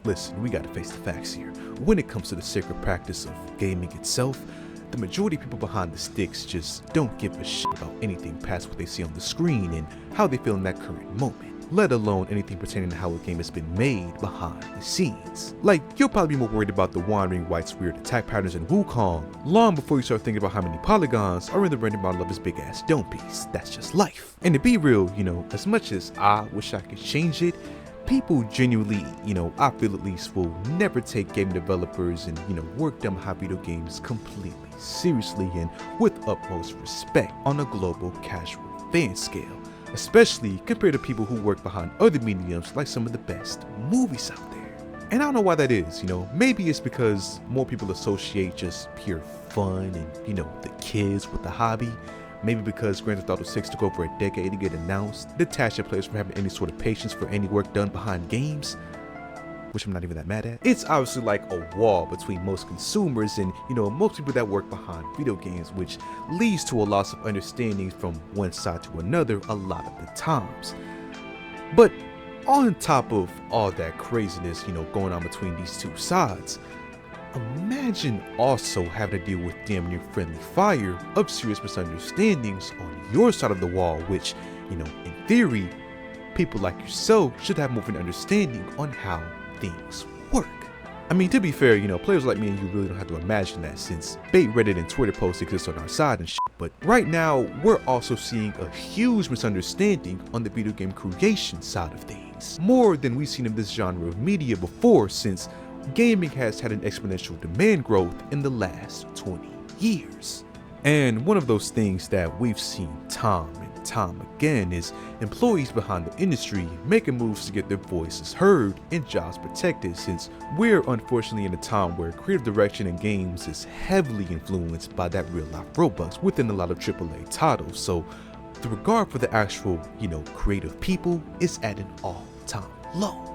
Listen, we gotta face the facts here. When it comes to the sacred practice of gaming itself, the majority of people behind the sticks just don't give a shit about anything past what they see on the screen and how they feel in that current moment, let alone anything pertaining to how a game has been made behind the scenes. Like, you'll probably be more worried about the wandering white's weird attack patterns in Wukong long before you start thinking about how many polygons are in the render model of his big ass dome piece. That's just life. And to be real, as much as I wish I could change it, people genuinely, I feel at least, will never take game developers and, work them high video games completely seriously and with utmost respect on a global casual fan scale, especially compared to people who work behind other mediums like some of the best movies out there. And I don't know why that is, maybe it's because more people associate just pure fun and, the kids with the hobby. Maybe because Grand Theft Auto 6 took over a decade to get announced, detaching players from having any sort of patience for any work done behind games, which I'm not even that mad at. It's obviously like a wall between most consumers and, most people that work behind video games, which leads to a loss of understanding from one side to another a lot of the times. But on top of all that craziness, going on between these two sides, imagine also having to deal with damn near friendly fire of serious misunderstandings on your side of the wall, which, in theory, people like yourself should have more of an understanding on how things work. I mean, to be fair, players like me and you really don't have to imagine that, since bait Reddit and Twitter posts exist on our side and shit. But right now, we're also seeing a huge misunderstanding on the video game creation side of things, more than we've seen in this genre of media before, since gaming has had an exponential demand growth in the last 20 years. And one of those things that we've seen time and time again is employees behind the industry making moves to get their voices heard and jobs protected, since we're unfortunately in a time where creative direction in games is heavily influenced by that real life Robux within a lot of AAA titles. So the regard for the actual, creative people is at an all-time low.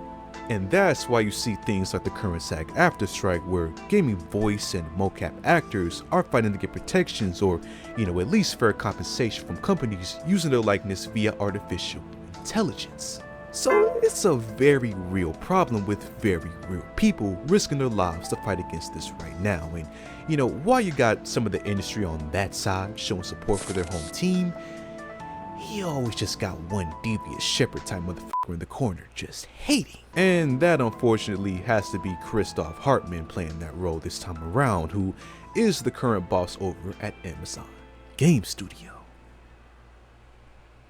And that's why you see things like the current SAG-AFTRA strike, where gaming voice and mocap actors are fighting to get protections or, at least fair compensation from companies using their likeness via artificial intelligence. So it's a very real problem with very real people risking their lives to fight against this right now. And, while you got some of the industry on that side showing support for their home team, you always just got one devious shepherd type motherfucker in the corner just hating. And that unfortunately has to be Christoph Hartmann playing that role this time around, who is the current boss over at Amazon Game Studio.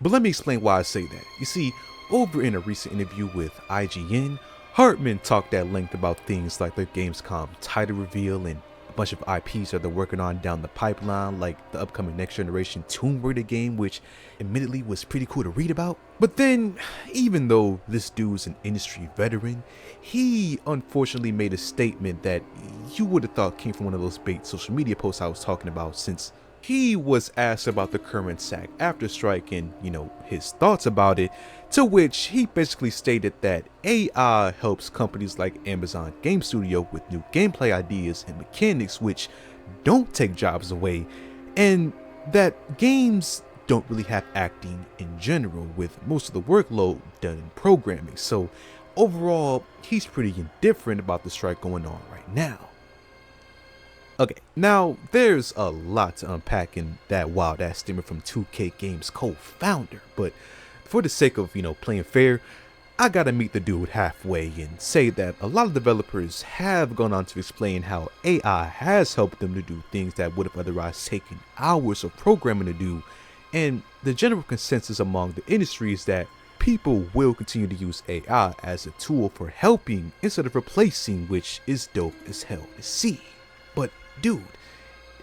But let me explain why I say that. You see, over in a recent interview with IGN, Hartmann talked at length about things like their Gamescom title reveal and bunch of IPs that they're working on down the pipeline, like the upcoming next generation Tomb Raider game, which admittedly was pretty cool to read about. But then, even though this dude's an industry veteran, he unfortunately made a statement that you would have thought came from one of those bait social media posts I was talking about, since he was asked about the current SAG-AFTRA strike and, his thoughts about it, to which he basically stated that AI helps companies like Amazon Game Studio with new gameplay ideas and mechanics which don't take jobs away, and that games don't really have acting in general, with most of the workload done in programming. So overall, he's pretty indifferent about the strike going on right now. Okay, now there's a lot to unpack in that wild ass statement from 2K Games co-founder, but for the sake of, playing fair, I gotta meet the dude halfway and say that a lot of developers have gone on to explain how AI has helped them to do things that would have otherwise taken hours of programming to do, and the general consensus among the industry is that people will continue to use AI as a tool for helping instead of replacing, which is dope as hell to see. But dude,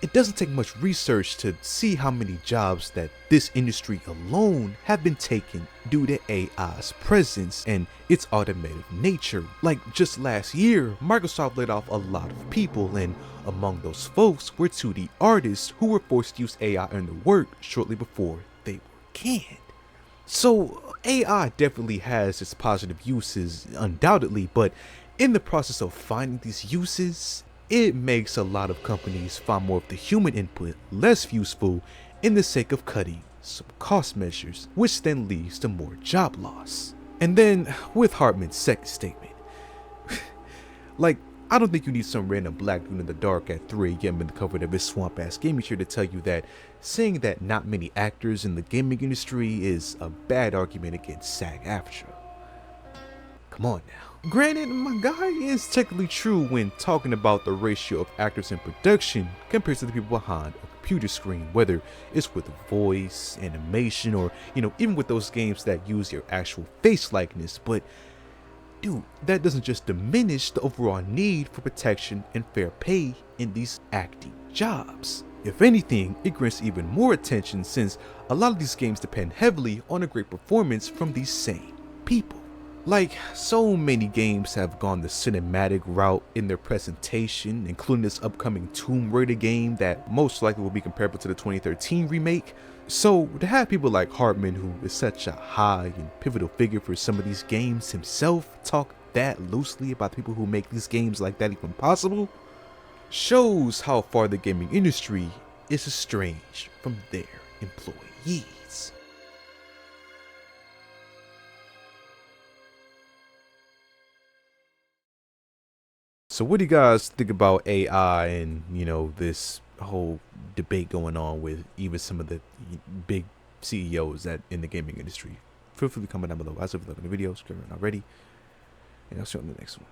it doesn't take much research to see how many jobs that this industry alone have been taken due to AI's presence and its automated nature. Like just last year, Microsoft laid off a lot of people, and among those folks were 2D artists who were forced to use AI in their work shortly before they were canned. So AI definitely has its positive uses, undoubtedly, but in the process of finding these uses, it makes a lot of companies find more of the human input less useful in the sake of cutting some cost measures, which then leads to more job loss. And then with Hartmann's second statement, Like, I don't think you need some random black dude in the dark at 3 a.m. in the cover of this swamp-ass gaming shirt to tell you that saying that not many actors in the gaming industry is a bad argument against SAG-AFTRA. Come on now. Granted, my guy is technically true when talking about the ratio of actors in production compared to the people behind a computer screen, whether it's with voice, animation, or, even with those games that use your actual face likeness. But dude, that doesn't just diminish the overall need for protection and fair pay in these acting jobs. If anything, it grants even more attention since a lot of these games depend heavily on a great performance from these same people. Like, so many games have gone the cinematic route in their presentation, including this upcoming Tomb Raider game that most likely will be comparable to the 2013 remake. So to have people like Hartman, who is such a high and pivotal figure for some of these games himself, talk that loosely about the people who make these games like that even possible, shows how far the gaming industry is estranged from their employees. So what do you guys think about AI and, this whole debate going on with even some of the big CEOs that in the gaming industry? Feel free to comment down below. As if you love the video, subscribe if you're not already, and I'll see you on the next one.